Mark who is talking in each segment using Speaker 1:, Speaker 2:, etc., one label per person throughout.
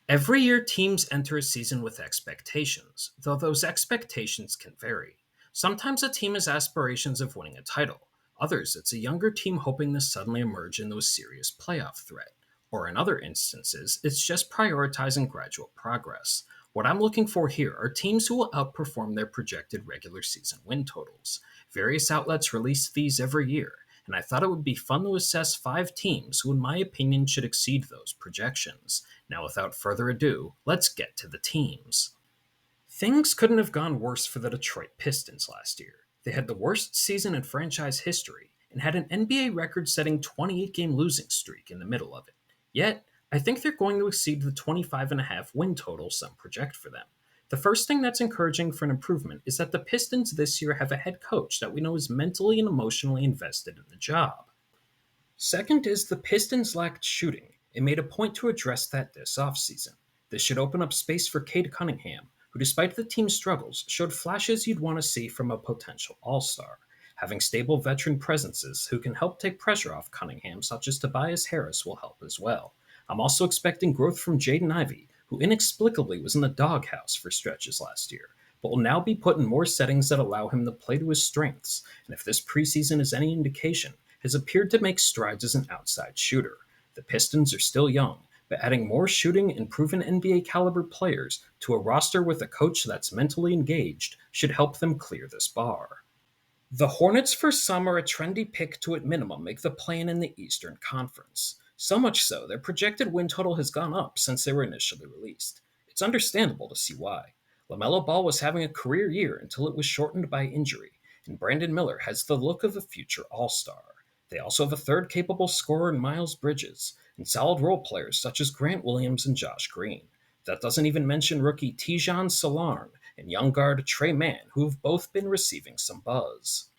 Speaker 1: Every year, teams enter a season with expectations, though those expectations can vary. Sometimes a team has aspirations of winning a title. Others, it's a younger team hoping to suddenly emerge into a serious playoff threat. Or in other instances, it's just prioritizing gradual progress. What I'm looking for here are teams who will outperform their projected regular season win totals. Various outlets release these every year, and I thought it would be fun to assess 5 teams who, in my opinion, should exceed those projections. Now, without further ado, let's get to the teams. Things couldn't have gone worse for the Detroit Pistons last year. They had the worst season in franchise history and had an NBA record setting 28-game losing streak in the middle of it. Yet, I think they're going to exceed the 25.5 win total some project for them. The first thing that's encouraging for an improvement is that the Pistons this year have a head coach that we know is mentally and emotionally invested in the job. Second is the Pistons lacked shooting and made a point to address that this offseason. This should open up space for Cade Cunningham, who, despite the team's struggles, showed flashes you'd want to see from a potential all star. Having stable veteran presences who can help take pressure off Cunningham, such as Tobias Harris, will help as well. I'm also expecting growth from Jaden Ivey, who inexplicably was in the doghouse for stretches last year, but will now be put in more settings that allow him to play to his strengths, and if this preseason is any indication, has appeared to make strides as an outside shooter. The Pistons are still young, but adding more shooting and proven NBA caliber players to a roster with a coach that's mentally engaged should help them clear this bar. The Hornets for some are a trendy pick to at minimum make the play-in the Eastern Conference. So much so, their projected win total has gone up since they were initially released. It's understandable to see why. LaMelo Ball was having a career year until it was shortened by injury, and Brandon Miller has the look of a future all-star. They also have a third capable scorer in Miles Bridges, and solid role players such as Grant Williams and Josh Green. That doesn't even mention rookie Tijan Salarn and young guard Trey Mann, who have both been receiving some buzz.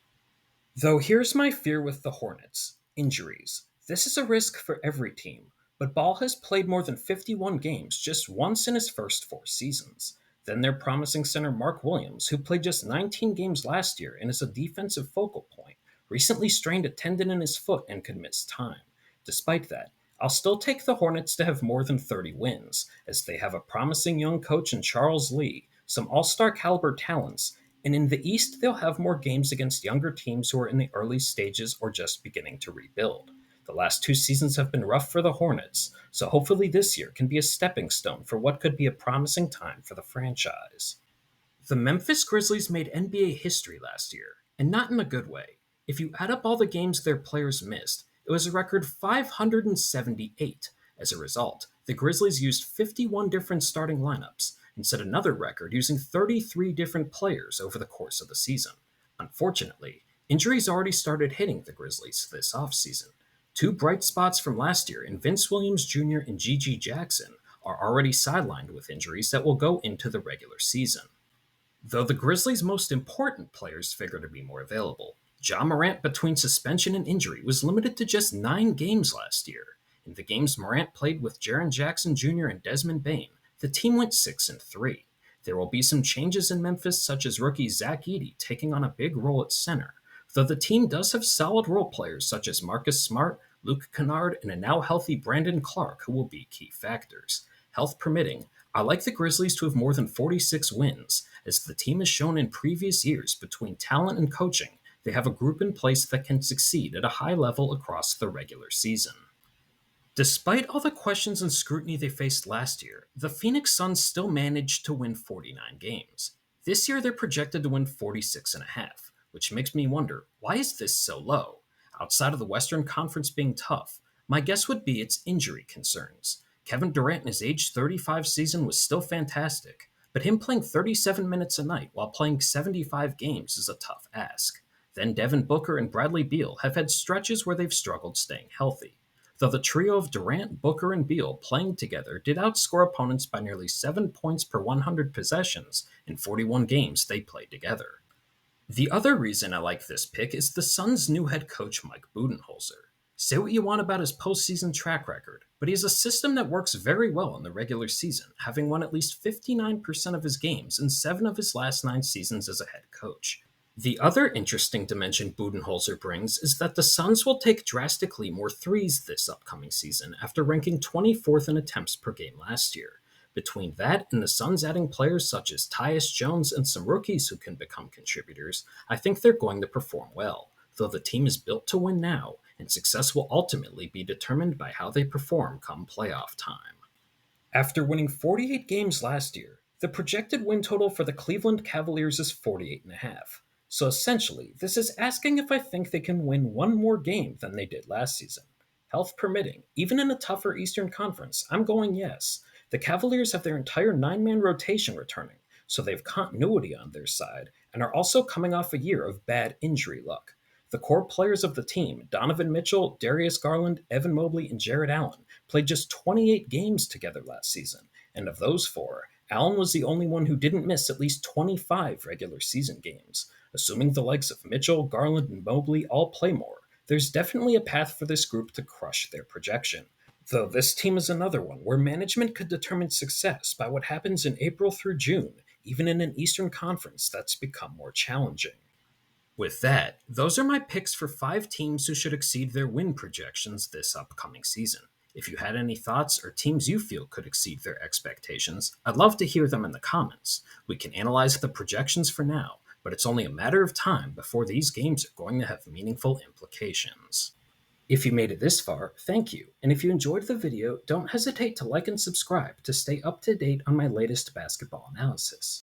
Speaker 1: Though here's my fear with the Hornets: injuries. This is a risk for every team, but Ball has played more than 51 games just once in his first 4 seasons. Then their promising center Mark Williams, who played just 19 games last year and is a defensive focal point, recently strained a tendon in his foot and could miss time. Despite that, I'll still take the Hornets to have more than 30 wins, as they have a promising young coach in Charles Lee, some all-star caliber talents, and in the East they'll have more games against younger teams who are in the early stages or just beginning to rebuild. The last 2 seasons have been rough for the Hornets, so hopefully this year can be a stepping stone for what could be a promising time for the franchise. The Memphis Grizzlies made NBA history last year, and not in a good way. If you add up all the games their players missed, it was a record 578. As a result, the Grizzlies used 51 different starting lineups and set another record using 33 different players over the course of the season. Unfortunately, injuries already started hitting the Grizzlies this offseason. 2 bright spots from last year in Vince Williams Jr. and Gigi Jackson are already sidelined with injuries that will go into the regular season. Though the Grizzlies' most important players figure to be more available, Ja Morant, between suspension and injury, was limited to just 9 games last year. In the games Morant played with Jaren Jackson Jr. and Desmond Bane, the team went 6-3. There will be some changes in Memphis, such as rookie Zach Edey taking on a big role at center, though the team does have solid role players such as Marcus Smart, Luke Kennard, and a now healthy Brandon Clark who will be key factors. Health permitting, I like the Grizzlies to have more than 46 wins, as the team has shown in previous years between talent and coaching, they have a group in place that can succeed at a high level across the regular season. Despite all the questions and scrutiny they faced last year, the Phoenix Suns still managed to win 49 games. This year they're projected to win 46 and a half, which makes me wonder, why is this so low? Outside of the Western Conference being tough, my guess would be it's injury concerns. Kevin Durant in his age 35 season was still fantastic, but him playing 37 minutes a night while playing 75 games is a tough ask. Then Devin Booker and Bradley Beal have had stretches where they've struggled staying healthy, though the trio of Durant, Booker, and Beal playing together did outscore opponents by nearly 7 points per 100 possessions in 41 games they played together. The other reason I like this pick is the Suns' new head coach Mike Budenholzer. Say what you want about his postseason track record, but he has a system that works very well in the regular season, having won at least 59% of his games in 7 of his last 9 seasons as a head coach. The other interesting dimension Budenholzer brings is that the Suns will take drastically more threes this upcoming season after ranking 24th in attempts per game last year. Between that and the Suns adding players such as Tyus Jones and some rookies who can become contributors, I think they're going to perform well, though the team is built to win now, and success will ultimately be determined by how they perform come playoff time. After winning 48 games last year, the projected win total for the Cleveland Cavaliers is 48.5. So essentially, this is asking if I think they can win one more game than they did last season. Health permitting, even in a tougher Eastern Conference, I'm going yes. The Cavaliers have their entire 9-man rotation returning, so they have continuity on their side, and are also coming off a year of bad injury luck. The core players of the team, Donovan Mitchell, Darius Garland, Evan Mobley, and Jarrett Allen, played just 28 games together last season, and of those four, Allen was the only one who didn't miss at least 25 regular season games. Assuming the likes of Mitchell, Garland, and Mobley all play more, there's definitely a path for this group to crush their projection. Though this team is another one where management could determine success by what happens in April through June, even in an Eastern Conference that's become more challenging. With that, those are my picks for 5 teams who should exceed their win projections this upcoming season. If you had any thoughts or teams you feel could exceed their expectations, I'd love to hear them in the comments. We can analyze the projections for now, but it's only a matter of time before these games are going to have meaningful implications. If you made it this far, thank you, and if you enjoyed the video, don't hesitate to like and subscribe to stay up to date on my latest basketball analysis.